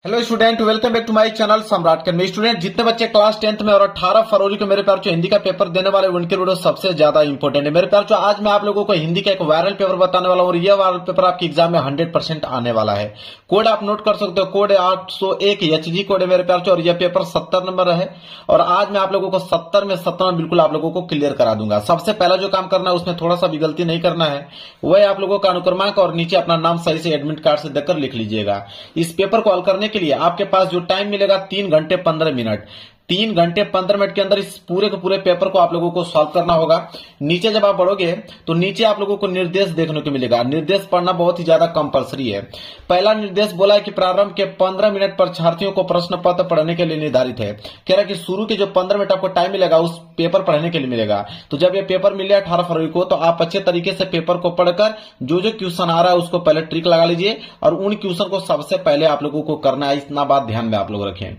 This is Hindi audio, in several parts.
Hello student, welcome back to my channel Samrat academy. Student, जितने बच्चे क्लास 10th में और 18 फरवरी को मेरे प्यार जो हिंदी का पेपर देने वाले उनके वीडियो सबसे ज्यादा इंपॉर्टेंट है। मेरे प्यार जो आज मैं आप लोगों को हिंदी का एक वायरल पेपर बताने वाला हूं और यह वायरल पेपर आपके एग्जाम में 100% आने वाला है। कोड आप नोट कर सकते हो, कोड है 801 HG कोड है मेरे प्यार और यह पेपर 70 नंबर है और आज मैं आप लोगों को 70 में 70 बिल्कुल आप लोगों को क्लियर करा दूंगा। सबसे पहला जो काम करना है उसमें थोड़ा सा भी गलती नहीं करना है, वह आप लोगों का अनुक्रमांक और नीचे अपना नाम सही से एडमिट कार्ड से देकर लिख लीजिएगा। इस पेपर को हल करने के लिए आपके पास जो टाइम मिलेगा 3 घंटे 15 मिनट। 3 घंटे 15 मिनट के अंदर इस पूरे के पूरे पेपर को आप लोगों को सॉल्व करना होगा। नीचे जब आप पढ़ोगे तो नीचे आप लोगों को निर्देश देखने को मिलेगा। निर्देश पढ़ना बहुत ही ज्यादा कंपलसरी है। पहला निर्देश बोला है कि प्रारंभ के 15 मिनट परीक्षार्थियों को प्रश्न पत्र पढ़ने के लिए निर्धारित है। कह रहा है कि शुरू के जो 15 मिनट आपको टाइम मिलेगा उस पेपर पढ़ने के लिए मिलेगा। तो जब ये पेपर मिले 18 फरवरी को तो आप अच्छे तरीके से पेपर को पढ़कर जो जो क्वेश्चन आ रहा है उसको पहले ट्रिक लगा लीजिए और उन क्वेश्चन को सबसे पहले आप लोगों को करना है। इतना बात ध्यान में आप लोग रखें।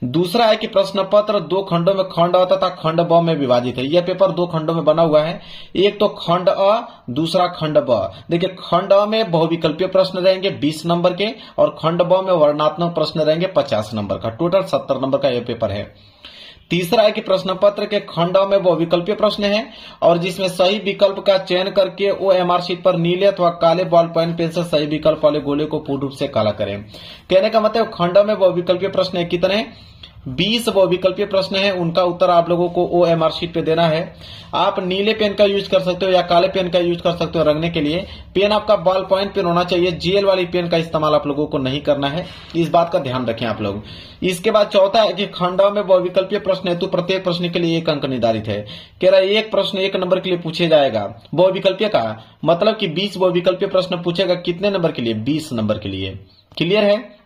दूसरा है कि प्रश्न पत्र 2 खंडों में खंड अ तथा खंड ब में विभाजित है। यह पेपर 2 खंडों में बना हुआ है, एक तो खंड अ, दूसरा खंड ब। देखिए, खंड अ में बहुविकल्पीय प्रश्न रहेंगे 20 नंबर के और खंड ब में वर्णनात्मक प्रश्न रहेंगे 50 नंबर का। टोटल 70 नंबर का यह पेपर है। तीसरा है कि प्रश्न पत्र के खंड अ में बहुविकल्पीय प्रश्न है और जिसमें सही विकल्प का चयन करके OMR शीट पर नीले अथवा काले बॉल पॉइंट पेन से सही विकल्प वाले गोले को पूर्ण रूप से काला करें। कहने का मतलब खंड अ में बहुविकल्पीय प्रश्न है कितने? 20 बहुविकल्पीय प्रश्न है, उनका उत्तर आप लोगों को OMR शीट पे देना है। आप नीले पेन का यूज कर सकते हो या काले पेन का यूज कर सकते हो रंगने के लिए। पेन आपका बॉल पॉइंट पेन होना चाहिए, जेल वाली पेन का इस्तेमाल आप लोगों को नहीं करना है, इस बात का ध्यान रखें आप लोग। इसके बाद चौथा है कि खंड में बहुविकल्पीय प्रश्न हेतु प्रत्येक प्रश्न के लिए 1 अंक निर्धारित है। कह रहा है एक प्रश्न 1 नंबर के लिए पूछे जाएगा। बहुविकल्पीय का मतलब कि 20 बहुविकल्पीय प्रश्न पूछेगा, कितने नंबर के लिए? 20 नंबर के लिए। क्लियर है?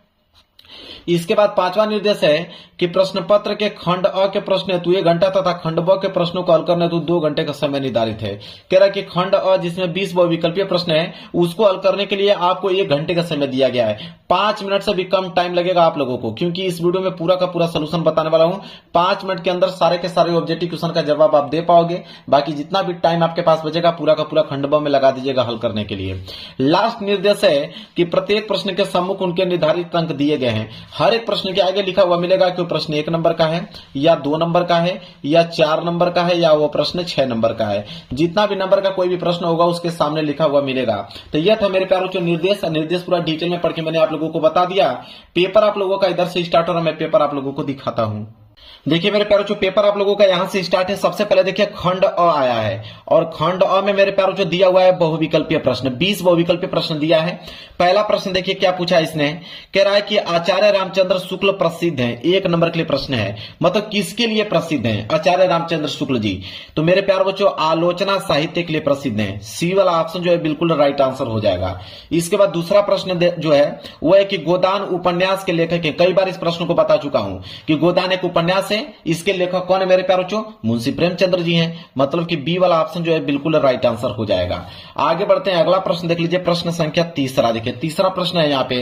इसके बाद 5वां निर्देश है कि प्रश्न पत्र के खंड अ के प्रश्न हेतु 1 घंटा तथा खंड ब के प्रश्नों को हल करने हेतु 2 घंटे का समय निर्धारित है। कह रहा है कि खंड अ जिसमें 20 बहुविकल्पीय प्रश्न है उसको हल करने के लिए आपको 1 घंटे का समय दिया गया है। 5 मिनट से भी कम टाइम लगेगा आप लोगों को, क्योंकि इस वीडियो में पूरा का पूरा सोल्यूशन बताने वाला हूं। 5 मिनट के अंदर सारे के सारे ऑब्जेक्टिव क्वेश्चन का जवाब आप दे पाओगे। बाकी जितना भी टाइम आपके पास बचेगा पूरा का पूरा खंड ब में लगा दीजिएगा हल करने के लिए। लास्ट निर्देश है कि प्रत्येक प्रश्न के सम्मुख उनके निर्धारित अंक दिए गए हैं। हर एक प्रश्न के आगे लिखा हुआ मिलेगा कि वो प्रश्न 1 नंबर का है या 2 नंबर का है या 4 नंबर का है या वो प्रश्न 6 नंबर का है। जितना भी नंबर का कोई भी प्रश्न होगा उसके सामने लिखा हुआ मिलेगा। तो यह था मेरे प्यारों जो निर्देश पूरा डिटेल में पढ़ के मैंने आप लोगों को बता दिया। पेपर आप लोगों का इधर से स्टार्ट हो रहा है, मैं पेपर आप लोगों को दिखाता हूं। देखिए मेरे प्यारों जो पेपर आप लोगों का यहां से स्टार्ट है। सबसे पहले देखिए खंड अ आया है और खंड अ में मेरे प्यारों जो दिया हुआ है बहुविकल्पीय प्रश्न, 20 बहुविकल्पीय प्रश्न दिया है। पहला प्रश्न देखिए क्या पूछा इसने। कह रहा है कि आचार्य रामचंद्र शुक्ल प्रसिद्ध हैं। 1 नंबर के लिए प्रश्न है, मतलब किसके लिए प्रसिद्ध हैं? आचार्य रामचंद्र शुक्ल जी। तो मेरे प्यार बच्चों आलोचना साहित्य के लिए प्रसिद्ध हैं। सी वाला ऑप्शन जो है बिल्कुल राइट आंसर हो जाएगा। इसके बाद दूसरा प्रश्न जो है वो है कि गोदान उपन्यास के लेखक है। कई बार इस प्रश्न को बता चुका हूं कि गोदान एक उपन्यास है, इसके लेखक कौन है मेरे प्यारे बच्चों? मुंशी प्रेमचंद्र जी हैं। मतलब कि बी वाला ऑप्शन जो है बिल्कुल राइट आंसर हो जाएगा। आगे बढ़ते हैं, अगला प्रश्न देख लीजिए, प्रश्न संख्या 3। देखिए तीसरा प्रश्न है यहाँ पे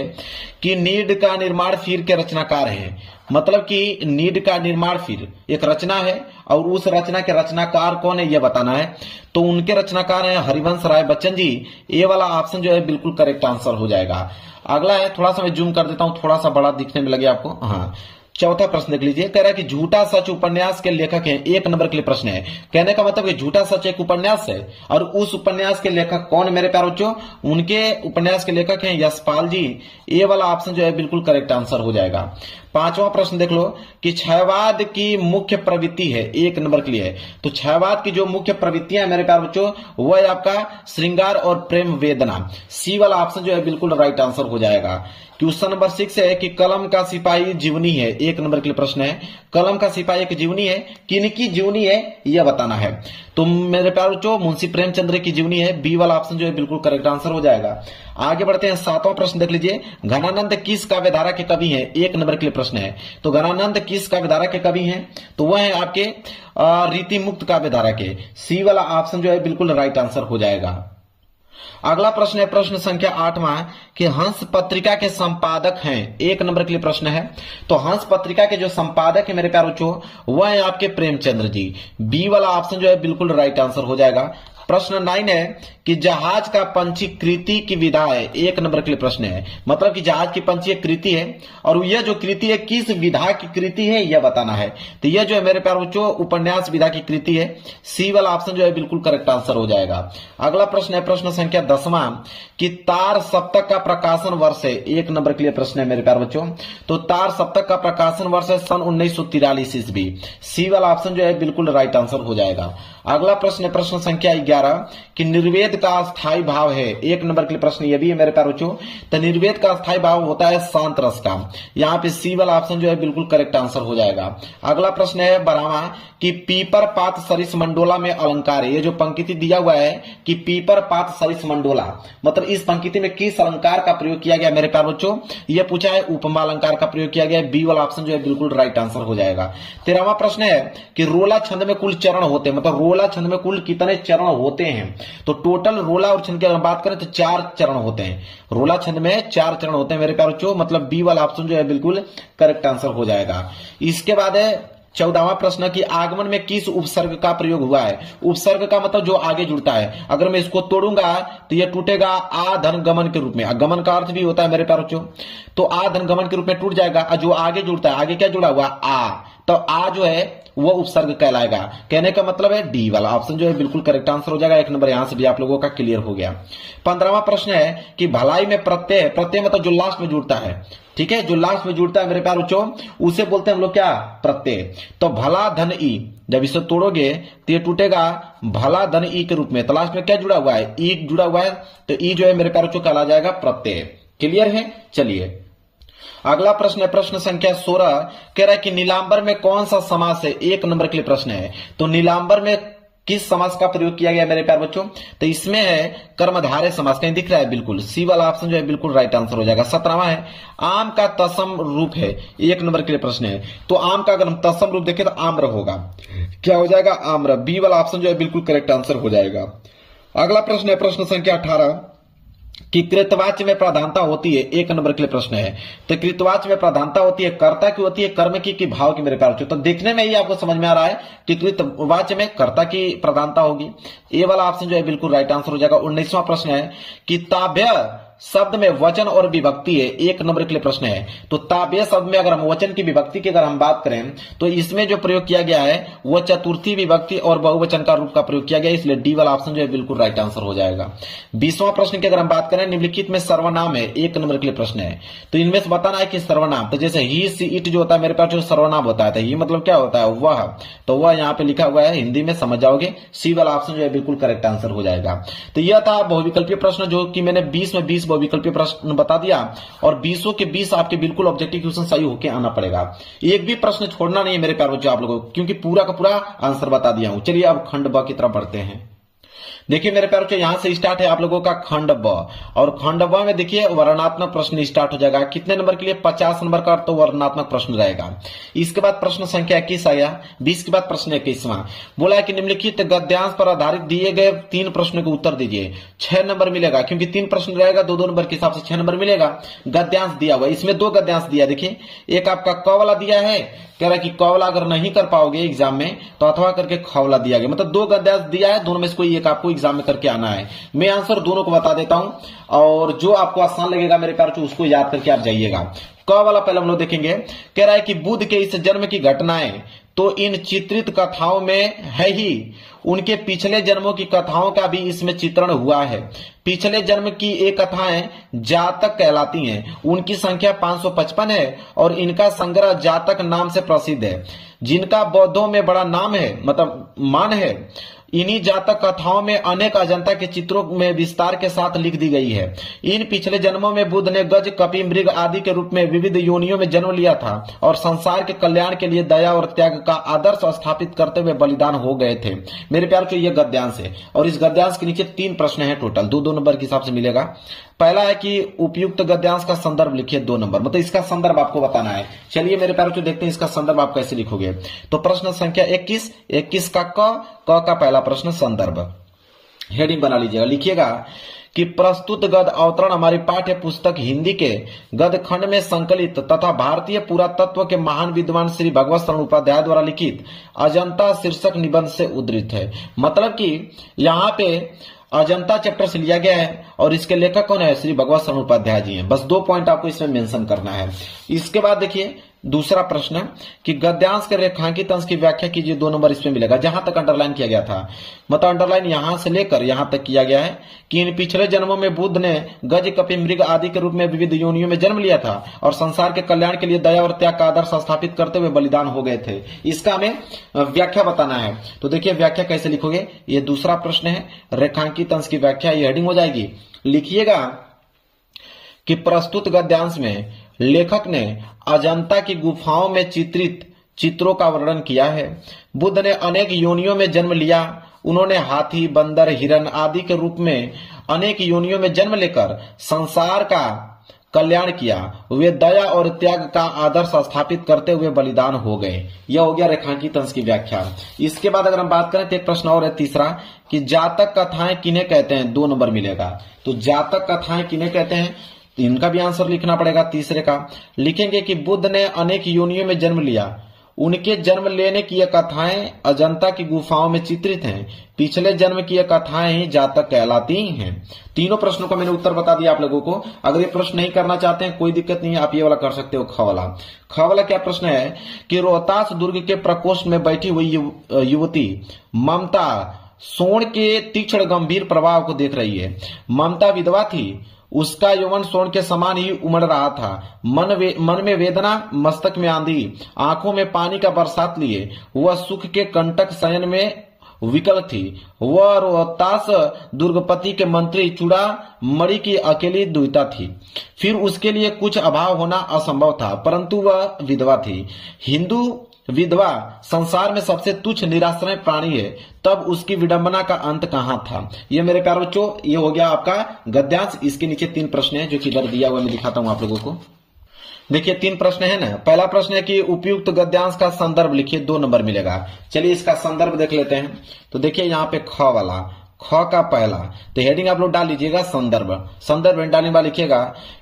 कि नीड का निर्माण फिर के रचनाकार है। मतलब कि नीड का निर्माण फिर एक रचना है और उस रचना के रचनाकार कौन है यह बताना है। तो उनके रचनाकार हैं हरिवंश राय बच्चन जी। ये वाला ऑप्शन जो है बिल्कुल करेक्ट आंसर हो जाएगा। अगला है, थोड़ा सा मैं जूम कर देता हूं, थोड़ा सा बड़ा दिखने में लगे आपको। हाँ, चौथा प्रश्न देख लीजिए। कह रहा है कि झूठा सच उपन्यास के लेखक हैं। 1 नंबर के लिए प्रश्न है। कहने का मतलब कि झूठा सच एक उपन्यास है और उस उपन्यास के लेखक कौन मेरे प्यारे बच्चों? उनके उपन्यास के लेखक हैं यशपाल जी। ये वाला ऑप्शन जो है बिल्कुल करेक्ट आंसर हो जाएगा। 5वां प्रश्न देख लो कि क्षयवाद की मुख्य प्रवृत्ति है। 1 नंबर के लिए है। तो क्षयवाद की जो मुख्य प्रवृत्तियां मेरे प्यारे बच्चों वो है आपका श्रृंगार और प्रेम वेदना। सी वाला ऑप्शन जो है बिल्कुल राइट आंसर हो जाएगा। क्वेश्चन नंबर 6 है कि कलम का सिपाही जीवनी है। 1 नंबर के लिए प्रश्न है, कलम का सिपाही एक जीवनी है, किनकी जीवनी है यह बताना है। तो मेरे प्यारे बच्चों मुंशी प्रेमचंद्र की जीवनी है। बी वाला ऑप्शन जो है बिल्कुल करेक्ट आंसर हो जाएगा। आगे बढ़ते हैं, 7वां प्रश्न देख लीजिए। घनानंद किस काव्यधारा के कवि हैं? 1 नंबर के लिए प्रश्न है। तो घनानंद किस काव्यधारा के कवि हैं? तो वह है आपके रीति मुक्त काव्यधारा के। सी वाला ऑप्शन जो है बिल्कुल राइट आंसर हो जाएगा। अगला प्रश्न है प्रश्न संख्या 8वां कि हंस पत्रिका के संपादक हैं। 1 नंबर के लिए प्रश्न है। तो हंस पत्रिका के जो संपादक है मेरे प्यारे बच्चों वह है आपके प्रेमचंद्र जी। बी वाला ऑप्शन जो है बिल्कुल राइट आंसर हो जाएगा। प्रश्न 9 है कि जहाज का पंचीकृति की विधा है, 1 नंबर के लिए प्रश्न है। मतलब कि जहाज की पंची एक कृति है और यह जो कृति है किस विधा की कृति है यह बताना है। तो यह जो है मेरे प्यारे बच्चों उपन्यास विधा की कृति है। सी वाला ऑप्शन जो है बिल्कुल करेक्ट आंसर हो जाएगा। अगला प्रश्न है प्रश्न संख्या 10वां कि तार सप्तक का प्रकाशन वर्ष है, 1 नंबर के लिए प्रश्न है मेरे प्यारे बच्चों। तो तार सप्तक का प्रकाशन वर्ष है सन 1943 ईस्वी। सी वाला ऑप्शन जो है बिल्कुल राइट आंसर हो जाएगा। अगला प्रश्न है प्रश्न संख्या 11 कि निर्वेद का स्थायी भाव है, 1 नंबर के लिए प्रश्न ये भी है मेरे प्यारे बच्चों। तो निर्वेद का स्थायी भाव होता है शांत रस का। यहाँ पे सी वाला ऑप्शन जो है बिल्कुल करेक्ट आंसर हो जाएगा। अगला प्रश्न है 12वां कि पीपर पात सरिस मंडोला में अलंकार है। ये जो पंक्ति दिया हुआ है कि पीपर पात सरिस मंडोला, मतलब इस पंक्ति में किस अलंकार का प्रयोग किया गया मेरे प्यारे बच्चों, यह पूछा है उपमा अलंकार का प्रयोग किया गया है। बी वाला ऑप्शन जो है बिल्कुल राइट आंसर हो जाएगा। 13वां प्रश्न है कि रोला छंद में कुल चरण होते हैं, मतलब रोला छंद में कुल कितने चरण होते हैं। तो टोटल रोला और छंद की अगर बात करें तो 4 चरण होते हैं। रोला छंद में 4 चरण होते हैं मेरे प्यारे बच्चों, मतलब बी वाला ऑप्शन जो है बिल्कुल करेक्ट आंसर हो जाएगा। इसके बाद है 14वां प्रश्न की आगमन में किस उपसर्ग का प्रयोग हुआ है। उपसर्ग का मतलब जो आगे जुड़ता है, अगर मैं इसको तोड़ूंगा तो यह टूटेगा आ धन गमन के रूप में। गमन का अर्थ भी होता है मेरे प्यारे बच्चों, तो आ धन गमन के रूप में टूट जाएगा। जो आगे जुड़ता है, आगे क्या जुड़ा हुआ आ, तो आ जो है वो उपसर्ग कहलाएगा। कहने का मतलब है डी वाला ऑप्शन जो है बिल्कुल करेक्ट आंसर हो जाएगा। 1 नंबर यहां से भी आप लोगों का क्लियर हो गया। 15वां प्रश्न है कि भलाई में प्रत्यय, प्रत्यय मतलब जो लास्ट में जुड़ता है, ठीक है, जो लास्ट में जुड़ता है मेरे प्यारे बच्चों उसे बोलते हैं हम लोग क्या, प्रत्यय। तो भला धन ई, जब इसे तोड़ोगे तो ये टूटेगा भला धन ई के रूप में। तो लास्ट में क्या जुड़ा हुआ है, ई जुड़ा हुआ है, तो ई जो है मेरे प्यारे बच्चों कहला जाएगा प्रत्यय। क्लियर है। चलिए अगला प्रश्न है प्रश्न संख्या 16 कह रहा है कि नीलांबर में कौन सा समास है, 1 नंबर के लिए प्रश्न है। तो नीलांबर में किस समास का प्रयोग किया गया मेरे प्यारे बच्चों, तो इसमें है कर्मधारय समास। कहीं दिख रहा है, बिल्कुल सी वाला ऑप्शन जो है बिल्कुल राइट आंसर हो जाएगा। 17वां है आम का तत्सम रूप है, 1 नंबर के लिए प्रश्न है। तो आम का अगर हम तत्सम रूप देखें तो आम्र होगा, क्या हो जाएगा, आम्र। बी वाला ऑप्शन जो है बिल्कुल करेक्ट आंसर हो जाएगा। अगला प्रश्न है प्रश्न संख्या 18 कि कृतवाच्य में प्रधानता होती है, 1 नंबर के लिए प्रश्न है। तो कृतवाच्य में प्रधानता होती है कर्ता की होती है कर्म की कि भाव की मेरे प्यारे बच्चों। तो देखने में ही आपको समझ में आ रहा है कि कृतवाच्य में कर्ता की प्रधानता होगी। ए वाला ऑप्शन जो है बिल्कुल राइट आंसर हो जाएगा। 19वां प्रश्न है कि ताभ्य शब्द में वचन और विभक्ति है, 1 नंबर के लिए प्रश्न है। तो ताभ्य शब्द में अगर हम वचन की विभक्ति की अगर हम बात करें तो इसमें जो प्रयोग किया गया है वो चतुर्थी विभक्ति और बहुवचन का रूप का प्रयोग किया गया, इसलिए डी वाला ऑप्शन जो है बिल्कुल राइट आंसर हो जाएगा। 20वां प्रश्न की अगर हम बात करें निम्नलिखित में सर्वनाम है, 1 नंबर के लिए प्रश्न है। तो इनमें से बताना है कि सर्वनाम, तो जैसे ही सी इट जो होता है मेरे पास जो सर्वनाम होता है, तो ये मतलब क्या होता है, वह, तो वह यहाँ पे लिखा हुआ है, हिंदी में समझ जाओगे। सी वाला ऑप्शन जो है बिल्कुल करेक्ट आंसर हो जाएगा। तो यह था बहुविकल्पीय प्रश्न जो कि मैंने 20 में 20 बहुविकल्पीय प्रश्न बता दिया और 20 के 20 आपके बिल्कुल ऑब्जेक्टिव क्वेश्चन सही होके आना पड़ेगा। एक भी प्रश्न छोड़ना नहीं है मेरे प्यारे बच्चों आप लोगों को, क्योंकि पूरा का पूरा आंसर बता दिया हूं। चलिए अब खंड ब की तरफ बढ़ते हैं। देखिए मेरे प्यारे बच्चों यहां से स्टार्ट है आप लोगों का खंड ब, और खंड ब में देखिए वर्णनात्मक प्रश्न स्टार्ट हो जाएगा। कितने नंबर के लिए, 50 नंबर का तो वर्णनात्मक प्रश्न रहेगा। इसके बाद प्रश्न संख्या 21 आया, 20 के बाद प्रश्न 21वां बोला है कि निम्नलिखित गद्यांश पर आधारित दिए गए 3 प्रश्नों के उत्तर दीजिए। 6 नंबर मिलेगा, क्योंकि 3 प्रश्न रहेगा, 2-2 नंबर के हिसाब से 6 नंबर मिलेगा। गद्यांश दिया हुआ, इसमें 2 गद्यांश दिया, देखिए एक आपका क वाला दिया है, कह रहा है कि क वाला अगर नहीं कर पाओगे एग्जाम में तो अथवा करके ख वाला दिया गया, मतलब 2 गद्यांश दिया है, दोनों में से कोई एक आपको एग्जाम में करके आना है। मैं आंसर दोनों को बता देता हूं और जो आपको आसान लगेगा मेरे प्यारे बच्चों उसको याद करके आप जाइएगा। क वाला पहले हम लोग देखेंगे। कह रहा है कि बुद्ध के इस जन्म की घटनाएं तो इन चित्रित कथाओं में है ही, उनके पिछले जन्मों की कथाओं का भी इसमें चित्रण हुआ है। पिछले जन्म की एक कथाएं जातक कहलाती हैं, उनकी संख्या 555 है और इनका संग्रह जातक नाम से प्रसिद्ध है, जिनका बौद्धों में बड़ा नाम है, मतलब मान है। इन्हीं जातक कथाओं में अनेक अजंता के चित्रों में विस्तार के साथ लिख दी गई है। इन पिछले जन्मों में बुद्ध ने गज, कपि, मृग आदि के रूप में विविध योनियों में जन्म लिया था और संसार के कल्याण के लिए दया और त्याग का आदर्श स्थापित करते हुए बलिदान हो गए थे। मेरे प्यार को यह गद्यांश है और इस गद्यांश के नीचे 3 प्रश्न है टोटल, 2-2 नंबर के हिसाब से मिलेगा। पहला है कि उपयुक्त गद्यांश का संदर्भ लिखिए, 2 नंबर, मतलब इसका संदर्भ आपको बताना है। चलिए मेरे प्यारे बच्चों देखते हैं इसका संदर्भ आप कैसे लिखोगे। तो प्रश्न संख्या 21 का क का पहला प्रश्न संदर्भ, हेडिंग बना लीजिएगा, लिखिएगा कि प्रस्तुत गद्य अवतरण हमारी पाठ्य पुस्तक हिंदी के गद्य खंड में संकलित तथा भारतीय पुरातत्व के महान विद्वान श्री भगवत शरण उपाध्याय द्वारा लिखित अजंता शीर्षक निबंध से उद्धृत है। मतलब कि यहाँ पे अजंता चैप्टर से लिया गया है और इसके लेखक कौन है? श्री भगवत शरण उपाध्याय जी हैं। बस 2 पॉइंट आपको इसमें मेंशन करना है। इसके बाद देखिए दूसरा प्रश्न कि गद्यांश के रेखांकित अंश की व्याख्या कीजिए। 2 नंबर इसमें मिलेगा। जहां तक अंडरलाइन किया गया था, मतलब अंडरलाइन यहां से लेकर यहां तक किया गया है कि इन पिछले जन्मों में बुद्ध ने गज, कपि, मृग आदि के रूप में विविध योनियों में जन्म लिया था और संसार के कल्याण के लिए दया और त्याग का आदर्श स्थापित करते हुए बलिदान हो गए थे। इसका हमें व्याख्या बताना है। तो देखिए व्याख्या कैसे लिखोगे, ये दूसरा प्रश्न है। रेखांकित अंश की व्याख्या, ये हेडिंग हो जाएगी। लिखिएगा कि प्रस्तुत गद्यांश में लेखक ने अजंता की गुफाओं में चित्रित चित्रों का वर्णन किया है। बुद्ध ने अनेक योनियों में जन्म लिया। उन्होंने हाथी, बंदर, हिरण आदि के रूप में अनेक योनियों में जन्म लेकर संसार का कल्याण किया। वे दया और त्याग का आदर्श स्थापित करते हुए बलिदान हो गए। यह हो गया रेखांकित अंश की व्याख्या। इसके बाद अगर हम बात करें तो एक प्रश्न और है तीसरा कि जातक कथाएं किन्हें कहते हैं। 2 नंबर मिलेगा। तो जातक कथाएं किन्हें कहते हैं, इनका भी आंसर लिखना पड़ेगा। तीसरे का लिखेंगे कि बुद्ध ने अनेक योनियों में जन्म लिया। उनके जन्म लेने की ये कथाएं अजंता की गुफाओं में चित्रित हैं। पिछले जन्म की ये कथाएं ही जातक कहलाती हैं। तीनों प्रश्नों का मैंने उत्तर बता दिया आप लोगों को। अगर ये प्रश्न नहीं करना चाहते हैं कोई दिक्कत नहीं है, आप ये वाला कर सकते हो। ख वाला क्या प्रश्न है कि रोहतास दुर्ग के प्रकोष्ठ में बैठी हुई युवती ममता सोन के तीक्ष्ण गंभीर प्रभाव को देख रही है। ममता विधवा थी। उसका यौवन सोन के समान ही उमड़ रहा था। मन में वेदना, मस्तक में आंधी, आंखों में पानी का बरसात लिए वह सुख के कंटक शयन में विकल थी। वह रोहतास दुर्गपति के मंत्री चूड़ामणि की अकेली दुहिता थी। फिर उसके लिए कुछ अभाव होना असंभव था, परंतु वह विधवा थी। हिंदू विधवा संसार में सबसे तुच्छ निराश्रय प्राणी है, तब उसकी विडंबना का अंत कहां था। ये मेरे प्यारे बच्चों, ये हो गया आपका गद्यांश। इसके नीचे 3 प्रश्न है जो कि इधर दिया हुआ मैं दिखाता हूं आप लोगों को। देखिए 3 प्रश्न है ना। पहला प्रश्न है कि उपयुक्त गद्यांश का संदर्भ लिखिए। 2 नंबर मिलेगा। चलिए इसका संदर्भ देख लेते हैं। तो देखिए यहाँ पे ख वाला, ख का पहला, तो हेडिंग आप लोग डाल लीजिएगा संदर्भ। संदर्भ डालने वाला लिखिएगा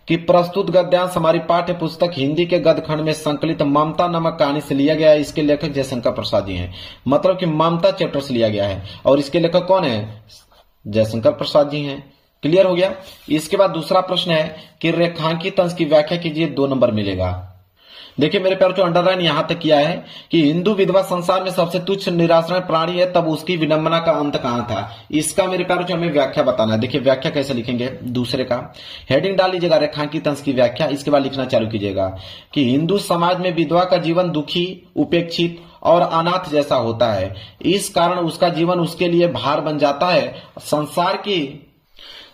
कि प्रस्तुत गद्यांश हमारी पाठ्य पुस्तक हिंदी के गद्य खंड में संकलित ममता नामक कहानी से लिया गया है। इसके लेखक जयशंकर प्रसाद जी हैं। मतलब कि ममता चैप्टर से लिया गया है और इसके लेखक कौन है? जयशंकर प्रसाद जी हैं। क्लियर हो गया। इसके बाद दूसरा प्रश्न है कि रेखांकित अंश की व्याख्या कीजिए। 2 नंबर मिलेगा। देखिए मेरे प्यारे, जो अंडरलाइन यहां तक किया है कि हिंदू विधवा संसार में सबसे तुच्छ निराश्रय प्राणी है, तब उसकी विडंबना का अंत कहां था। इसका मेरे प्यारे जो हमें व्याख्या बताना है। देखिए व्याख्या कैसे लिखेंगे। दूसरे का हेडिंग डाल लीजिएगा रेखांकित अंश की व्याख्या। इसके बाद लिखना चालू कीजिएगा कि हिंदू समाज में विधवा का जीवन दुखी, उपेक्षित और अनाथ जैसा होता है। इस कारण उसका जीवन उसके लिए भार बन जाता है।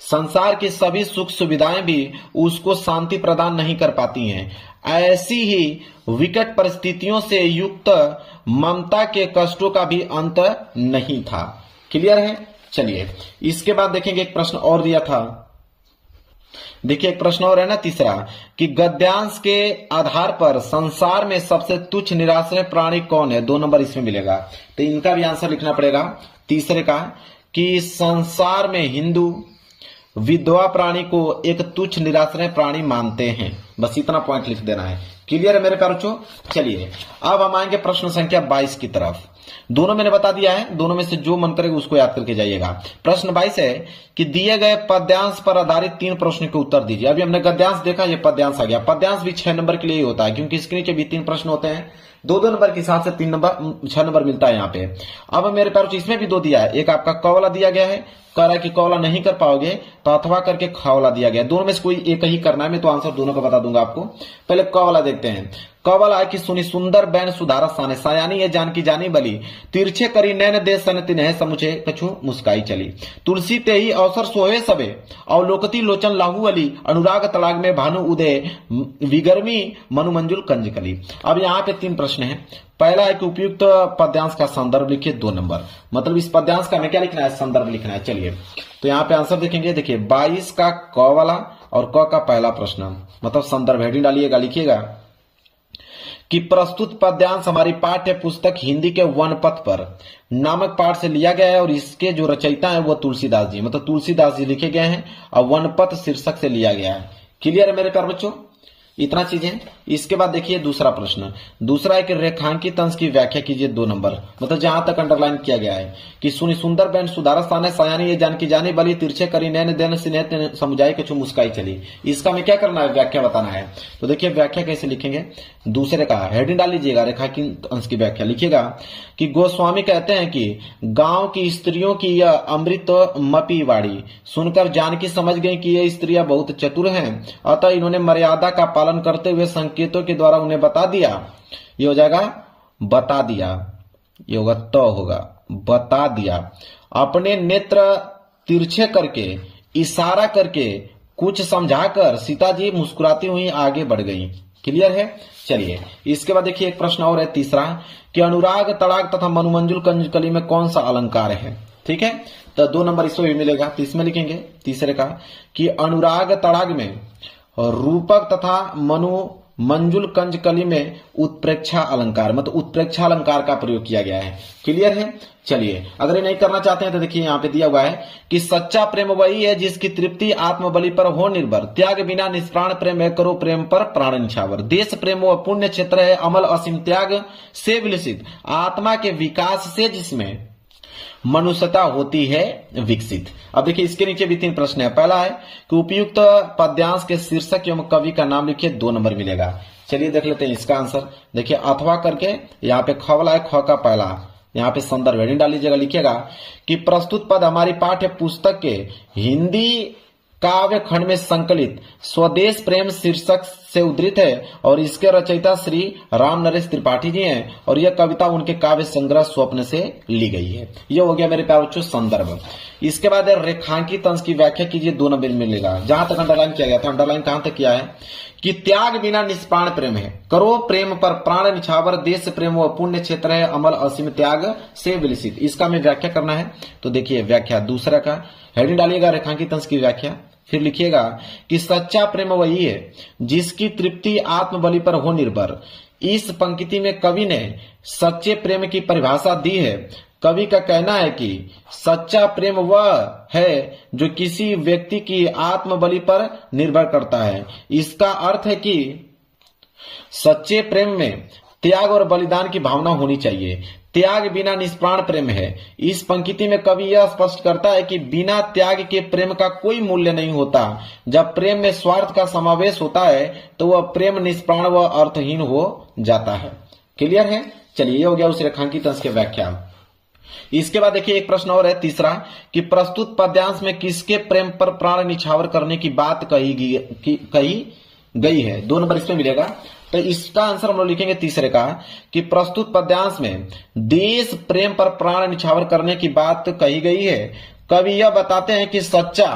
संसार की सभी सुख सुविधाएं भी उसको शांति प्रदान नहीं कर पाती हैं। ऐसी ही विकट परिस्थितियों से युक्त ममता के कष्टों का भी अंत नहीं था। क्लियर है। चलिए इसके बाद देखेंगे एक प्रश्न और दिया था। देखिए एक प्रश्न और है ना तीसरा कि गद्यांश के आधार पर संसार में सबसे तुच्छ निराश्रय प्राणी कौन है। 2 नंबर इसमें मिलेगा। तो इनका भी आंसर लिखना पड़ेगा। तीसरे का कि संसार में हिंदू विधवा प्राणी को एक तुच्छ निराश्रय प्राणी मानते हैं। बस इतना पॉइंट लिख देना है। क्लियर है मेरे प्यारे बच्चों। चलिए अब हम आएंगे प्रश्न संख्या 22 की तरफ। दोनों मैंने बता दिया है, दोनों में से जो मन करेगा उसको याद करके जाइएगा। प्रश्न 22 है कि दिए गए पद्यांश पर आधारित 3 प्रश्न के उत्तर दीजिए। अभी हमने गद्यांश देखा, ये पद्यांश आ गया। पद्यांश भी 6 नंबर के लिए ही होता है क्योंकि इसके नीचे भी 3 प्रश्न होते हैं। 2-2 नंबर के हिसाब से 6 नंबर मिलता है यहाँ पे। अब मेरे प्यारे बच्चों इसमें भी 2 दिया है। एक आपका क वाला दिया गया है, कह रहा है कि क वाला नहीं कर पाओगे तो अथवा करके ख वाला दिया गया। दोनों में से कोई एक ही करना है। मैं तो आंसर दोनों का बता दूंगा आपको। पहले क वाला देखते हैं। क वाला है कि सुनी सुंदर बैन सुधारा साने, सायानी है जान की जानी बली, तिरछे करी नैन दे सन तिन्ह समुचे कछु मुस्काई चली, तुलसी ते ही अवसर सोहे सबे अवलोकती लोचन लाहू अली, अनुराग तड़ाग में भानु उदय विगर्मी मनु मंजुल कंज कली। अब यहाँ पे 3 प्रश्न है। पहला है कि उपयुक्त पद्यांश का संदर्भ लिखिए। 2 नंबर, मतलब इस पद्यांश का हमें क्या लिखना है, संदर्भ लिखना है। चलिए तो यहाँ पे आंसर देखेंगे। देखिए 22 का क वाला और क का पहला प्रश्न, मतलब संदर्भ हेडिंग डालिएगा, लिखिएगा कि प्रस्तुत पद्यांश हमारी पाठ्य पुस्तक हिंदी के वनपथ पर नामक पाठ से लिया गया है और इसके जो रचयिता है वो तुलसीदास जी, मतलब तुलसीदास जी लिखे गए हैं और वनपथ शीर्षक से लिया गया है। क्लियर है मेरे प्यारे बच्चों, इतना चीजें। इसके बाद देखिए दूसरा प्रश्न, दूसरा है कि रेखांकित अंश की व्याख्या कीजिए 2 नंबर, मतलब जहां तक अंडरलाइन किया गया है कि सुनि सुंदर बैन सुधारा स्थान है सयानी ये जान की जानी बली तिरछे करी नैन देन सिनेत समुझाई कछु मुस्काई चली। इसका में क्या करना है, व्याख्या बताना है। तो देखिए व्याख्या कैसे लिखेंगे, दूसरे का हेडिंग डाल लीजिएगा, रेखांकित अंश की व्याख्या लिखिएगा कि गोस्वामी कहते हैं कि गांव की स्त्रियों की यह अमृत मपी वाणी सुनकर जानकी समझ गई कि ये स्त्रियां बहुत चतुर हैं, अतः इन्होंने मर्यादा का पालन करते हुए संकेतों के द्वारा उन्हें बता दिया। ये हो जाएगा बता दिया, ये होगा तो होगा बता दिया। अपने नेत्र तिरछे करके इशारा करके कुछ समझाकर सीता जी मुस्कुराती हुई आगे बढ़ गई। क्लियर है। चलिए इसके बाद देखिए एक प्रश्न और है तीसरा कि अनुराग तड़ाग तथा मनुमंजुल कंजकली में कौन सा अलंकार है। ठीक है, तो 2 नंबर इसमें भी मिलेगा, तो इसमें लिखेंगे तीसरे का कि अनुराग तड़ाग में रूपक तथा मनु मंजुल कंजकली में उत्प्रेक्षा अलंकार, मतलब उत्प्रेक्षा अलंकार का प्रयोग किया गया है। क्लियर है। चलिए अगर ये नहीं करना चाहते हैं तो देखिए यहाँ पे दिया हुआ है कि सच्चा प्रेम वही है जिसकी तृप्ति आत्मबलि पर हो निर्भर, त्याग बिना निष्प्राण प्रेम है करो प्रेम पर प्राण निछावर, देश प्रेम व पुण्य क्षेत्र है अमल असीम त्याग से विलसित, आत्मा के विकास से जिसमें मनुष्यता होती है विकसित। अब देखिए इसके नीचे भी 3 प्रश्न है। पहला है कि उपयुक्त पद्यांश के शीर्षक एवं कवि का नाम लिखिए, 2 नंबर मिलेगा। चलिए देख लेते हैं इसका आंसर। देखिए अथवा करके यहाँ पे ख वाला है, ख का पहला यहाँ पे संदर्भ हेडिंग डाल लीजिएगा, लिखिएगा कि प्रस्तुत पद हमारी पाठ्य पुस्तक के हिंदी काव्य खंड में संकलित स्वदेश प्रेम शीर्षक से उद्धृत है और इसके रचयिता श्री राम नरेश त्रिपाठी जी हैं और यह कविता उनके काव्य संग्रह स्वप्न से ली गई है। यह हो गया मेरे प्यारे बच्चों संदर्भ। इसके बाद रेखांकित अंश की व्याख्या कीजिए, 2 नंबर मिलेगा। जहां तक अंडरलाइन किया गया था, अंडरलाइन कहां तक किया है कि त्याग बिना निष्प्राण प्रेम है करो प्रेम पर प्राण निछावर, देश प्रेम व पुण्य क्षेत्र है अमल असीम त्याग से विलसित। इसका हमें व्याख्या करना है। तो देखिए व्याख्या दूसरा का हेडिंग डालिएगा रेखांकित अंश की व्याख्या, फिर लिखिएगा कि सच्चा प्रेम वही है जिसकी तृप्ति आत्मबलि पर हो निर्भर। इस पंक्ति में कवि ने सच्चे प्रेम की परिभाषा दी है। कवि का कहना है कि सच्चा प्रेम वह है जो किसी व्यक्ति की आत्मबलि पर निर्भर करता है। इसका अर्थ है कि सच्चे प्रेम में त्याग और बलिदान की भावना होनी चाहिए। त्याग बिना निष्प्राण प्रेम है। इस पंक्ति में कवि यह स्पष्ट करता है कि बिना त्याग के प्रेम का कोई मूल्य नहीं होता। जब प्रेम में स्वार्थ का समावेश होता है तो वह प्रेम निष्प्राण व अर्थहीन हो जाता है। क्लियर है। चलिए ये हो गया उस रेखांकित अंश की व्याख्या। इसके बाद देखिए एक प्रश्न और है तीसरा कि प्रस्तुत पद्यांश में किसके प्रेम पर प्राण निछावर करने की बात कही गई है, 2 नंबर इसमें मिलेगा। तो इसका आंसर हम लोग लिखेंगे तीसरे का कि प्रस्तुत पद्यांश में देश प्रेम पर प्राण निछावर करने की बात कही गई है। कवि यह बताते हैं कि सच्चा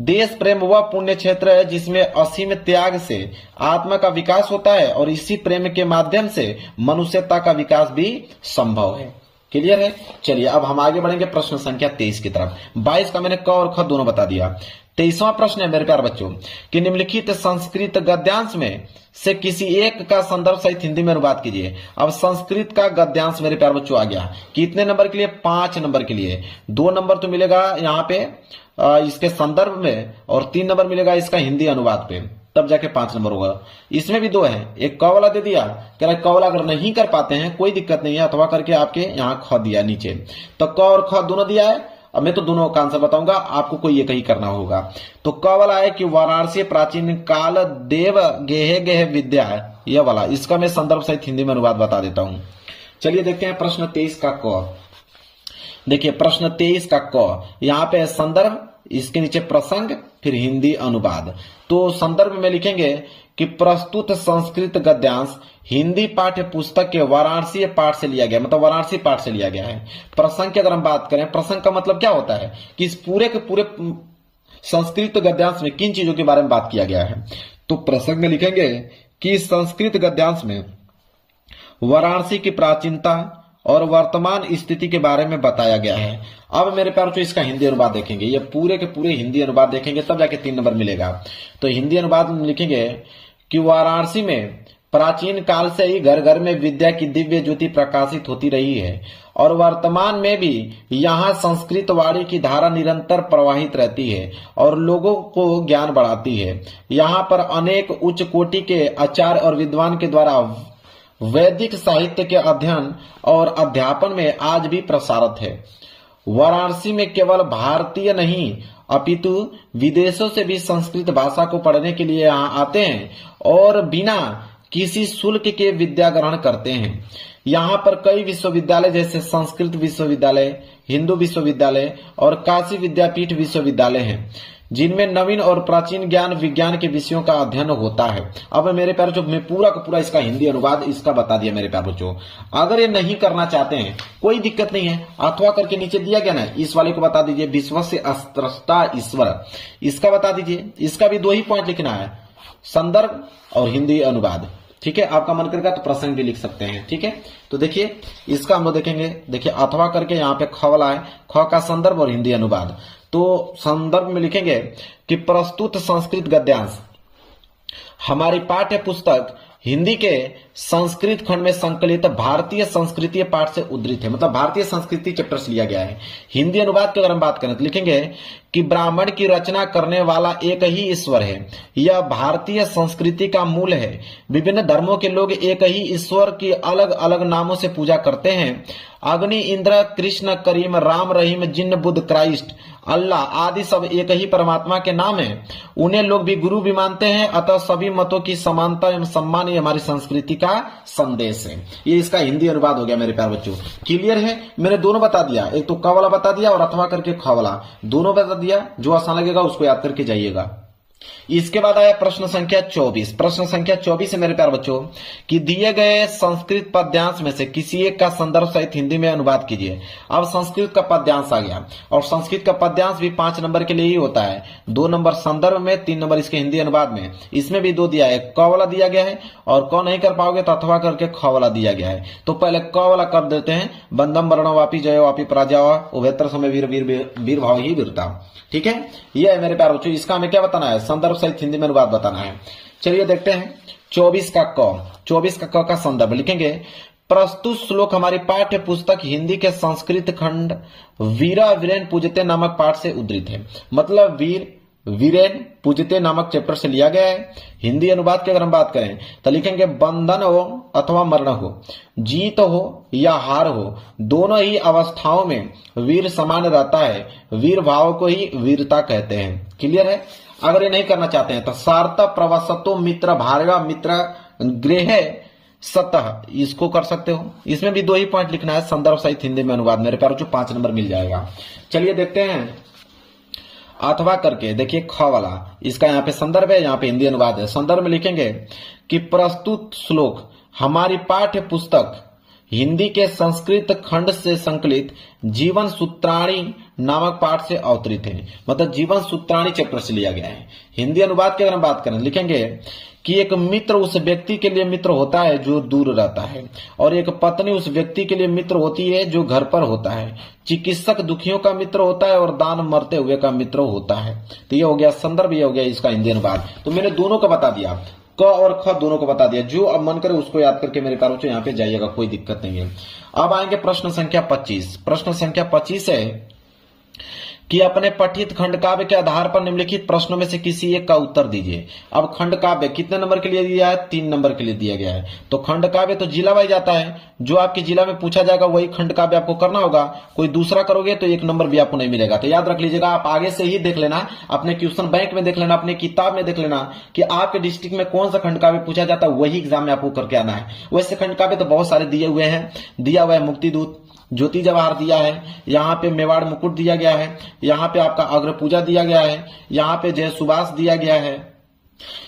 देश प्रेम वह पुण्य क्षेत्र है जिसमें असीम त्याग से आत्मा का विकास होता है और इसी प्रेम के माध्यम से मनुष्यता का विकास भी संभव है। क्लियर है। चलिए अब हम आगे बढ़ेंगे प्रश्न संख्या 23 की तरफ। 22 का मैंने क और ख दोनों बता दिया। 23वां प्रश्न है मेरे प्यारे बच्चों कि निम्नलिखित संस्कृत गद्यांश में से किसी एक का संदर्भ सहित हिंदी में अनुवाद कीजिए। अब संस्कृत का गद्यांश मेरे प्यारे बच्चों आ गया। कितने नंबर के लिए? 5 नंबर के लिए। 2 नंबर तो मिलेगा यहाँ पे इसके संदर्भ में और 3 नंबर मिलेगा इसका हिंदी अनुवाद पे, तब जाके 5 नंबर होगा। इसमें भी 2 है, एक क वाला दे दिया, कह रहा क वाला अगर नहीं कर पाते हैं कोई दिक्कत नहीं है, अथवा करके आपके यहाँ ख दिया नीचे, तो क और ख दोनों दिया है। अब मैं तो दोनों का आंसर बताऊंगा, आपको कोई एक ही करना होगा। तो क वाला है कि वाराणसी प्राचीन काल देव गेहे गेह विद्या है, यह वाला। इसका मैं संदर्भ सहित हिंदी में अनुवाद बता देता हूं। चलिए देखते हैं प्रश्न 23 का क। देखिए प्रश्न 23 का क, यहाँ पे संदर्भ, इसके नीचे प्रसंग, फिर हिंदी अनुवाद। तो संदर्भ में लिखेंगे कि प्रस्तुत संस्कृत गद्यांश हिंदी पाठ्य पुस्तक के वाराणसी पाठ से लिया गया, मतलब वाराणसी पाठ से लिया गया है। प्रसंग की अगर हम बात करें, प्रसंग का मतलब क्या होता है कि इस पूरे के पूरे संस्कृत गद्यांश में किन चीजों के बारे में बात किया गया है। तो प्रसंग में लिखेंगे कि संस्कृत गद्यांश में वाराणसी की प्राचीनता और वर्तमान स्थिति के बारे में बताया गया है। अब मेरे प्यारे बच्चों इसका हिंदी अनुवाद देखेंगे, ये पूरे के पूरे हिंदी अनुवाद देखेंगे, तब जाके 3 नंबर मिलेगा। तो हिंदी अनुवाद में लिखेंगे कि वाराणसी में प्राचीन काल से ही घर घर में विद्या की दिव्य ज्योति प्रकाशित होती रही है और वर्तमान में भी यहाँ संस्कृत वाणी की धारा निरंतर प्रवाहित रहती है और लोगों को ज्ञान बढ़ाती है। यहाँ पर अनेक उच्च कोटि के आचार्य और विद्वान के द्वारा वैदिक साहित्य के अध्ययन और अध्यापन में आज भी प्रसारित है। वाराणसी में केवल भारतीय नहीं अपितु विदेशों से भी संस्कृत भाषा को पढ़ने के लिए यहाँ आते हैं और बिना किसी शुल्क के विद्या ग्रहण करते हैं। यहाँ पर कई विश्वविद्यालय जैसे संस्कृत विश्वविद्यालय, हिंदू विश्वविद्यालय और काशी विद्यापीठ विश्वविद्यालय हैं, जिनमें नवीन और प्राचीन ज्ञान विज्ञान के विषयों का अध्ययन होता है। अब मेरे प्यारे बच्चों, मैं पूरा का पूरा इसका हिंदी अनुवाद इसका बता दिया मेरे प्यारे बच्चों। अगर ये नहीं करना चाहते हैं कोई दिक्कत नहीं है, अथवा करके नीचे दिया गया ना, इस वाले को बता दीजिए, विश्व से स्रष्टा ईश्वर, इसका बता दीजिए। इसका भी 2 ही पॉइंट लिखना है, संदर्भ और हिंदी अनुवाद। ठीक है, आपका मन करेगा तो प्रसंग भी लिख सकते हैं। ठीक है, तो देखिए इसका हम लोग देखेंगे। देखिए अथवा करके यहाँ पे ख वाला है, ख का संदर्भ और हिंदी अनुवाद। तो संदर्भ में लिखेंगे कि प्रस्तुत संस्कृत गद्यांश हमारी पाठ्य पुस्तक हिंदी के संस्कृत खंड में संकलित भारतीय संस्कृति पाठ से उद्धृत है, मतलब भारतीय संस्कृति चैप्टर से लिया गया है। हिंदी अनुवाद की अगर हम बात करें तो लिखेंगे कि ब्राह्मण की रचना करने वाला एक ही ईश्वर है, यह भारतीय संस्कृति का मूल है। विभिन्न धर्मों के लोग एक ही ईश्वर की अलग अलग नामों से पूजा करते हैं। अग्नि, इंद्र, कृष्ण, करीम, राम, रहीम, जिन्न, बुद्ध, क्राइस्ट, अल्लाह आदि सब एक ही परमात्मा के नाम है। उन्हें लोग भी गुरु भी मानते हैं। अतः सभी मतों की समानता एवं सम्मान ये हमारी संस्कृति का संदेश है। ये इसका हिंदी अनुवाद हो गया मेरे प्यारे बच्चों। क्लियर है? मैंने दोनों बता दिया, एक तो क वाला बता दिया और अथवा करके ख वाला, दोनों बता दिया। जो आसान लगेगा उसको याद करके जाइएगा। इसके बाद आया प्रश्न संख्या 24। प्रश्न संख्या 24 है मेरे प्यारे बच्चों कि दिए गए संस्कृत पद्यांश में से किसी एक का संदर्भ सहित हिंदी में अनुवाद कीजिए। अब संस्कृत का पद्यांश आ गया और संस्कृत का पद्यांश भी 5 नंबर के लिए ही होता है। 2 नंबर संदर्भ में, 3 नंबर इसके हिंदी अनुवाद में। इसमें भी 2 दिया है, क वाला दिया गया है और क नहीं कर पाओगे तो अथवा करके ख वाला दिया गया है। तो पहले क वाला कर देते हैं। बंदम वर्णो वापी जयो वापी पराजय उभयत्र समय वीर वीर वीर भाव ही वीरता। ठीक है, यह है मेरे प्यारे बच्चों। इसका हमें क्या बताना है? संदर्भ सहित हिंदी में अनुवाद बताना है। चलिए देखते हैं 24 का क का संदर्भ लिखेंगे। प्रस्तुत श्लोक हमारी पाठ्य पुस्तक हिंदी के संस्कृत खंड वीरा वीरेन पूजते नामक पाठ से उद्धृत है। मतलब वीर वीरेन पूजते नामक चैप्टर से लिया गया है। हिंदी अनुवाद की अगर हम बात करें तो लिखेंगे बंधन हो अथवा मरण हो, जीत हो या हार हो, दोनों ही अवस्थाओं में वीर समान रहता है। वीर भाव को ही वीरता कहते हैं। क्लियर है? अगर ये नहीं करना चाहते हैं तो सार्थ प्रवसतो मित्र भार्या मित्र गृह सतह, इसको कर सकते हो। इसमें भी 2 ही पॉइंट लिखना है, संदर्भ सहित हिंदी में अनुवाद। मेरे प्यारों जो 5 नंबर मिल जाएगा। चलिए देखते हैं अथवा करके। देखिए ख वाला, इसका यहाँ पे संदर्भ है, यहाँ पे हिंदी अनुवाद है। संदर्भ में लिखेंगे कि प्रस्तुत श्लोक हमारी पाठ्य पुस्तक हिंदी के संस्कृत खंड से संकलित जीवन सूत्राणी नामक पाठ से अवतरित है। मतलब जीवन सूत्राणी चैप्टर से लिया गया है। हिंदी अनुवाद की अगर हम बात करें लिखेंगे कि एक मित्र उस व्यक्ति के लिए मित्र होता है जो दूर रहता है और एक पत्नी उस व्यक्ति के लिए मित्र होती है जो घर पर होता है। चिकित्सक दुखियों का मित्र होता है और दान मरते हुए का मित्र होता है। तो ये हो गया संदर्भ, ये हो गया इसका हिंदी अनुवाद। तो मैंने दोनों का बता दिया, क और ख दोनों को बता दिया। जो अब मन करे उसको याद करके मेरे प्यारों से यहाँ पे जाइएगा, कोई दिक्कत नहीं है। अब आएंगे प्रश्न संख्या 25। प्रश्न संख्या 25 है कि अपने पठित खंड काव्य के आधार पर निम्नलिखित प्रश्नों में से किसी एक का उत्तर दीजिए। अब खंड काव्य कितने नंबर के लिए दिया है? 3 नंबर के लिए दिया गया है। तो खंड काव्य तो जिला वाइज जाता है, जो आपके जिला में पूछा जाएगा वही खंड काव्य आपको करना होगा। कोई दूसरा करोगे तो 1 नंबर भी आपको नहीं मिलेगा। तो याद रख लीजिएगा, आप आगे से ही देख लेना, अपने क्वेश्चन बैंक में देख लेना, अपने किताब में देख लेना कि आपके डिस्ट्रिक्ट में कौन सा खंड काव्य पूछा जाता है, वही एग्जाम में आपको करके आना है। वैसे खंड काव्य तो बहुत सारे दिए हुए हैं। दिया हुआ है मुक्ति दूत, ज्योति जवाहर दिया है, यहाँ पे मेवाड़ मुकुट दिया गया है, यहाँ पे आपका अग्र पूजा दिया गया है, यहाँ पे जय सुभाष दिया गया है,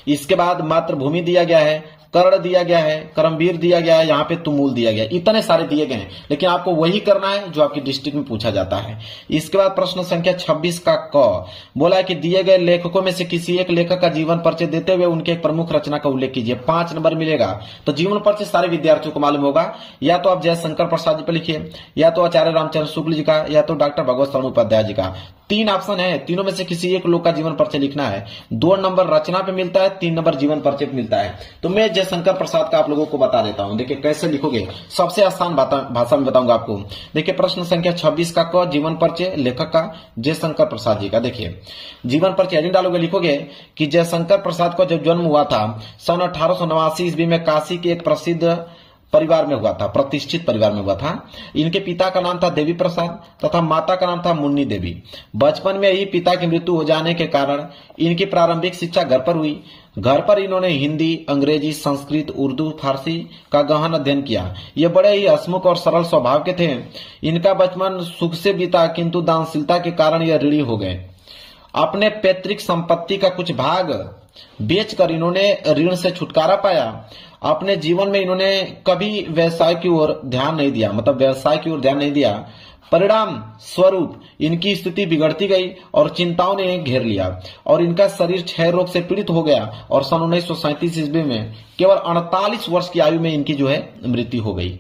इसके बाद मातृभूमि दिया गया है, कर्ण दिया गया है, करमवीर दिया गया है, यहाँ पे तुमुल दिया गया है। इतने सारे दिए गए हैं, लेकिन आपको वही करना है जो आपकी डिस्ट्रिक्ट में पूछा जाता है। इसके बाद प्रश्न संख्या 26 का क बोला है कि दिए गए लेखकों में से किसी एक लेखक का जीवन परिचय देते हुए उनके एक प्रमुख रचना का उल्लेख कीजिए। 5 नंबर मिलेगा। तो जीवन परिचय सारे विद्यार्थियों को मालूम होगा, या तो आप जयशंकर प्रसाद जी पर लिखिए, या तो आचार्य रामचंद्र शुक्ल जी का, या तो डॉक्टर भगवत शरण उपाध्याय जी का। तीन ऑप्शन है, तीनों में से किसी एक लोग का जीवन परिचय लिखना है। 2 नंबर रचना पे मिलता है, 3 नंबर जीवन परिचय पे मिलता है। तो मैं जयशंकर प्रसाद का आप लोगों को बता देता हूं। देखिए कैसे लिखोगे, सबसे आसान भाषा में बताऊंगा आपको। देखिए प्रश्न संख्या 26 का क जीवन परिचय लेखक का जयशंकर प्रसाद जी का। देखिए जीवन परिचय नहीं डालोगे, लिखोगे कि जयशंकर प्रसाद का जब जन्म हुआ था सन 1889 ईस्वी में काशी के एक प्रसिद्ध परिवार में हुआ था, प्रतिष्ठित परिवार में हुआ था। इनके पिता का नाम था देवी प्रसाद तथा माता का नाम था मुन्नी देवी। बचपन में ही पिता की मृत्यु हो जाने के कारण इनकी प्रारंभिक शिक्षा घर पर हुई। घर पर इन्होंने हिंदी, अंग्रेजी, संस्कृत, उर्दू, फारसी का गहन अध्ययन किया। ये बड़े ही हंसमुख और सरल स्वभाव के थे। इनका बचपन सुख से बीता, किंतु दानशीलता के कारण यह ऋणी हो गए। अपने पैतृक संपत्ति का कुछ भाग बेचकर इन्होंने ऋण से छुटकारा पाया। अपने जीवन में इन्होंने कभी व्यवसाय की ओर ध्यान नहीं दिया, मतलब व्यवसाय की ओर ध्यान नहीं दिया। परिणाम स्वरूप इनकी स्थिति बिगड़ती गई और चिंताओं ने घेर लिया और इनका शरीर क्षय रोग से पीड़ित हो गया और सन 1937 ईस्वी में केवल 48 वर्ष की आयु में इनकी जो है मृत्यु हो गई।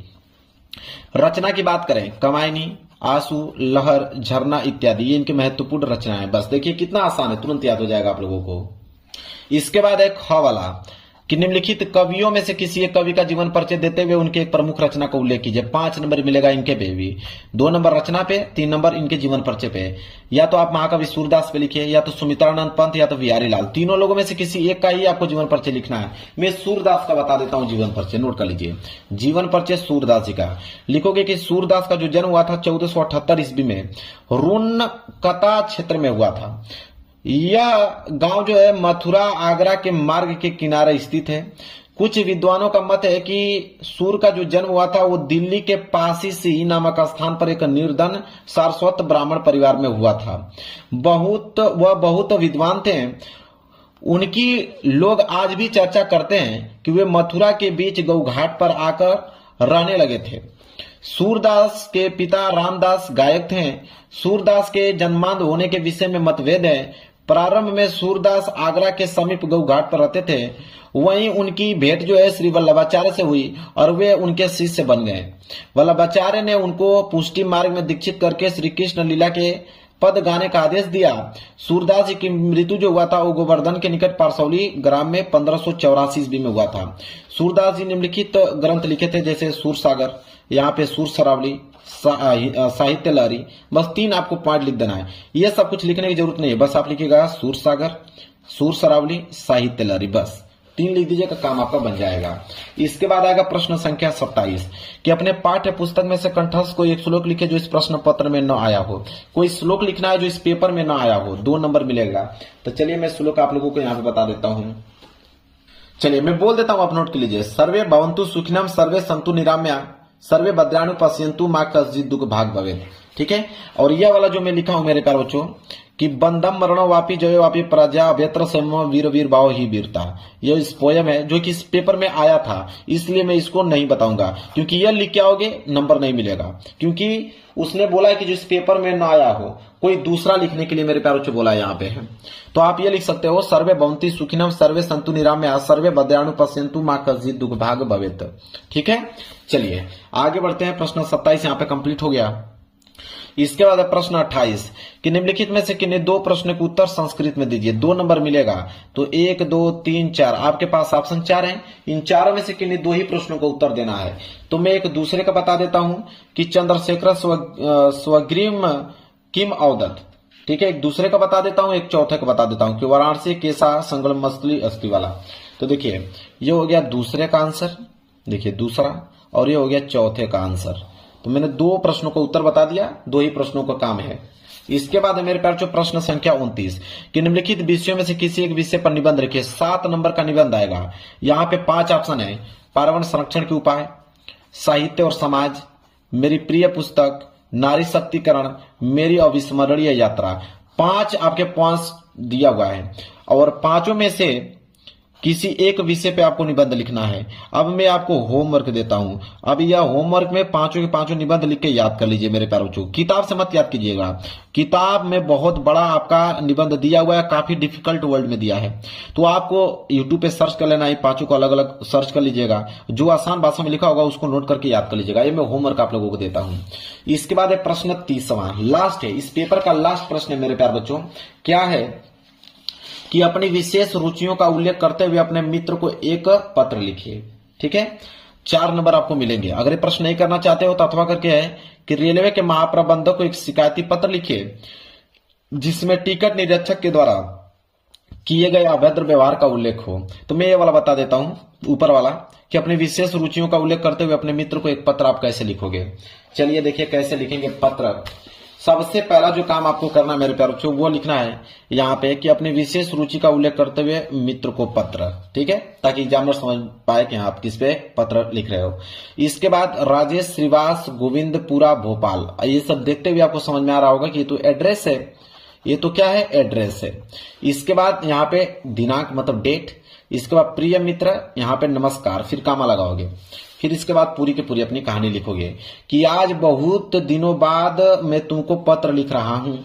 रचना की बात करें, कमायनी, आंसू, लहर, झरना इत्यादि ये इनके महत्वपूर्ण रचनाएं। बस देखिए कितना आसान है, तुरंत याद हो जाएगा आप लोगों को। इसके बाद एक ख वाला कि निम्नलिखित कवियों में से किसी एक कवि का जीवन परिचय देते हुए उनके एक प्रमुख रचना का उल्लेख कीजिए। 5 नंबर मिलेगा इनके पे भी, 2 नंबर रचना पे, 3 नंबर इनके जीवन परिचय पे। या तो आप महाकवि सूरदास पे लिखिए, या तो सुमित्रानंद पंत, या तो बिहारी लाल। तीनों लोगों में से किसी एक का ही आपको जीवन परिचय लिखना है। मैं सूरदास का बता देता हूं जीवन परिचय, नोट कर लीजिए। जीवन परिचय सूरदास जी का लिखोगे कि सूरदास का जो जन्म हुआ था 1478 ईस्वी में रुन्नकता क्षेत्र में हुआ था। यह गांव जो है मथुरा आगरा के मार्ग के किनारे स्थित है। कुछ विद्वानों का मत है कि सूर का जो जन्म हुआ था वो दिल्ली के पासी नामक स्थान पर एक निर्धन सारस्वत ब्राह्मण परिवार में हुआ था। वह बहुत विद्वान थे। उनकी लोग आज भी चर्चा करते हैं कि वे मथुरा के बीच गौघाट पर आकर रहने लगे थे। सूरदास के पिता रामदास गायक थे। सूरदास के जन्मांध होने के विषय में मतभेद है। प्रारंभ में सूरदास आगरा के समीप गौघाट पर रहते थे। वहीं उनकी भेंट जो है श्री वल्लभाचार्य से हुई और वे उनके शिष्य बन गए। वल्लभाचार्य ने उनको पुष्टि मार्ग में दीक्षित करके श्री कृष्ण लीला के पद गाने का आदेश दिया। सूरदास जी की मृत्यु जो हुआ था वो गोवर्धन के निकट पारसौली ग्राम में 1584 ईस्वी में हुआ था। सूरदास जी निम्नलिखित ग्रंथ लिखे थे, जैसे सूरसागर, यहाँ पे सूर सरावली, साहित्य लहरी। बस 3 आपको पॉइंट लिख देना है, ये सब कुछ लिखने की जरूरत नहीं है। बस आप लिखिएगा सूरसागर, सूर सरावली, साहित्य लहरी, बस 3 लिख दीजिएगा, काम आपका बन जाएगा। इसके बाद आएगा प्रश्न संख्या 27 कि अपने पाठ्य पुस्तक में से कंठस्थ कोई एक श्लोक लिखे जो इस प्रश्न पत्र में न आया हो। कोई श्लोक लिखना है जो इस पेपर में न आया हो, 2 नंबर मिलेगा। तो चलिए मैं श्लोक आप लोगों को यहाँ पे बता देता हूँ। चलिए मैं बोल देता हूँ, आप नोट कर लीजिए। सर्वे भवन्तु सुखिनम, सर्वे सन्तु निराम्या, सर्वे भद्राणु पश्यन्तु मां कश्चित् दुख भाग भवेत्। ठीक है। और यह वाला जो मैं लिखा हूं मेरे प्यारे बच्चों कि बंधम मरणो वापी जयो वापी प्रजा अभ्यत्र समो वीर वीर भाव ही वीरता, यह इस पोयम है जो कि इस पेपर में आया था, इसलिए मैं इसको नहीं बताऊंगा, क्योंकि यह लिख के आओगे नंबर नहीं मिलेगा, क्योंकि उसने बोला है कि जो इस पेपर में ना आया हो कोई दूसरा लिखने के लिए मेरे प्यारे बच्चों बोला है यहाँ पे। तो आप ये लिख सकते हो, सर्वे भवन्ति सुखिनम, सर्वे सन्तु निराम्या, सर्वे भद्राणु पश्यन्तु मां कश्चित् दुख भाग भवेत्। ठीक है। चलिए आगे बढ़ते हैं। प्रश्न 27 यहाँ पे कंप्लीट हो गया। इसके बाद प्रश्न 28 कि निम्नलिखित में से किन्हीं 2 प्रश्न के उत्तर संस्कृत में दीजिए। 2 नंबर मिलेगा। तो 1, 2, 3, 4 आपके पास ऑप्शन 4 है। इन चारों में से किन्हीं 2 ही प्रश्नों का उत्तर देना है। तो मैं एक दूसरे का बता देता हूं कि चंद्रशेखर स्वग्रीम किम अवदत। ठीक है, एक दूसरे का बता देता हूं, एक चौथे का बता देता हूं कि वाराणसी केसा संगम मछली अस्थि वाला। तो देखिए ये हो गया दूसरे का आंसर, देखिए दूसरा, और ये हो गया चौथे का आंसर। तो मैंने 2 प्रश्नों का उत्तर बता दिया, 2 ही प्रश्नों का काम है। इसके बाद मेरे प्यारे प्रश्न संख्या 29 कि निम्नलिखित विषयों में से किसी एक विषय पर निबंध लिखिए। 7 नंबर का निबंध आएगा। यहाँ पे 5 ऑप्शन है। पर्यावरण संरक्षण के उपाय, साहित्य और समाज, मेरी प्रिय पुस्तक, नारी शक्तिकरण, मेरी अविस्मरणीय यात्रा। 5 आपके पॉइंट्स दिया हुआ है और 5 में से किसी एक विषय पे आपको निबंध लिखना है। अब मैं आपको होमवर्क देता हूं। अब यह होमवर्क में पांचों के पांचों निबंध लिख के याद कर लीजिए मेरे प्यारे बच्चों। किताब से मत याद कीजिएगा, किताब में बहुत बड़ा आपका निबंध दिया हुआ है, काफी डिफिकल्ट वर्ड में दिया है, तो आपको यूट्यूब पे सर्च कर लेना है, पांचों को अलग अलग सर्च कर लीजिएगा, जो आसान भाषा में लिखा होगा उसको नोट करके याद कर लीजिएगा। ये मैं होमवर्क आप लोगों को देता हूं। इसके बाद है प्रश्न 30वां, लास्ट है, इस पेपर का लास्ट प्रश्न है मेरे प्यारे बच्चों। क्या है कि अपनी विशेष रुचियों का उल्लेख करते हुए अपने मित्र को एक पत्र लिखिए। ठीक है, 4 नंबर आपको मिलेंगे। अगर ये प्रश्न नहीं करना चाहते हो तो अथवा करके है कि रेलवे के महाप्रबंधक को एक शिकायती पत्र लिखिए जिसमें टिकट निरीक्षक के द्वारा किए गए अभद्र व्यवहार का उल्लेख हो। तो मैं ये वाला बता देता हूं, ऊपर वाला, कि अपनी विशेष रुचियों का उल्लेख करते हुए अपने मित्र को एक पत्र आप कैसे लिखोगे। चलिए देखिए कैसे लिखेंगे पत्र। सबसे पहला जो काम आपको करना है मेरे प्यारे बच्चों, वो लिखना है यहाँ पे कि अपनी विशेष रुचि का उल्लेख करते हुए मित्र को पत्र। ठीक है, ताकि एग्जामिनर समझ पाए कि आप किस पे पत्र लिख रहे हो। इसके बाद राजेश श्रीवास गोविंदपुरा भोपाल, ये सब देखते हुए आपको समझ में आ रहा होगा कि ये तो एड्रेस है, ये तो क्या है, एड्रेस है। इसके बाद यहाँ पे दिनांक मतलब डेट, इसके बाद प्रिय मित्र, यहाँ पे नमस्कार, फिर कामा लगाओगे, फिर इसके बाद पूरी की पूरी अपनी कहानी लिखोगे कि आज बहुत दिनों बाद मैं तुमको पत्र लिख रहा हूं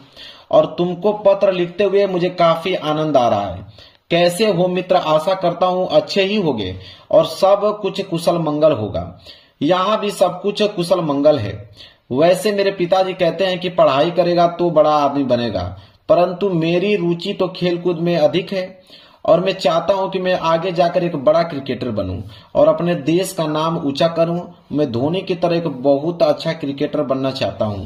और तुमको पत्र लिखते हुए मुझे काफी आनंद आ रहा है। कैसे हो मित्र, आशा करता हूं अच्छे ही होगे और सब कुछ कुशल मंगल होगा। यहाँ भी सब कुछ कुशल मंगल है। वैसे मेरे पिताजी कहते हैं कि पढ़ाई करेगा तो बड़ा आदमी बनेगा, परंतु मेरी रुचि तो खेलकूद में अधिक है और मैं चाहता हूं कि मैं आगे जाकर एक बड़ा क्रिकेटर बनूं और अपने देश का नाम ऊंचा करूं। मैं धोनी की तरह एक बहुत अच्छा क्रिकेटर बनना चाहता हूं।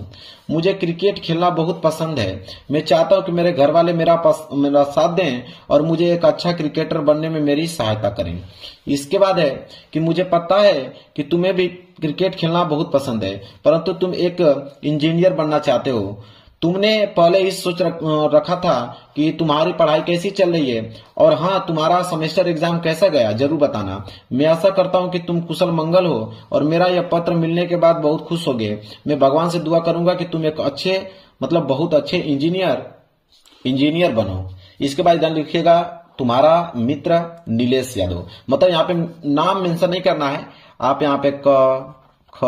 मुझे क्रिकेट खेलना बहुत पसंद है। मैं चाहता हूं कि मेरे घर वाले मेरा साथ दें और मुझे एक अच्छा क्रिकेटर बनने में मेरी सहायता करें। इसके बाद है कि मुझे पता है कि तुम्हें भी क्रिकेट खेलना बहुत पसंद है, परंतु तुम एक इंजीनियर बनना चाहते हो। तुमने पहले इस सोच रखा था कि तुम्हारी पढ़ाई कैसी चल रही है और हाँ, तुम्हारा सेमेस्टर एग्जाम कैसा गया, जरूर बताना। मैं आशा करता हूँ कि तुम कुशल मंगल हो और मेरा यह पत्र मिलने के बाद बहुत खुश होगे। मैं भगवान से दुआ करूंगा कि तुम एक अच्छे मतलब बहुत अच्छे इंजीनियर बनो। इसके बाद ध्यान रखिएगा, तुम्हारा मित्र नीलेश यादव। मतलब यहाँ पे नाम मेंशन नहीं करना है, आप यहाँ पे क ख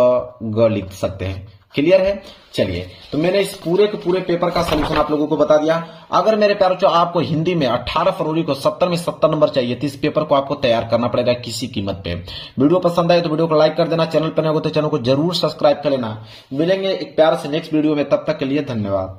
ग लिख सकते हैं। क्लियर है। चलिए, तो मैंने इस पूरे के पूरे पेपर का सलूशन आप लोगों को बता दिया। अगर मेरे प्यारे बच्चों आपको हिंदी में 18 फरवरी को 70 में 70 नंबर चाहिए तो इस पेपर को आपको तैयार करना पड़ेगा किसी कीमत पे। वीडियो पसंद आए तो वीडियो को लाइक कर देना, चैनल पर नए हो तो चैनल को जरूर सब्सक्राइब कर लेना। मिलेंगे एक प्यार से नेक्स्ट वीडियो में, तब तक के लिए धन्यवाद।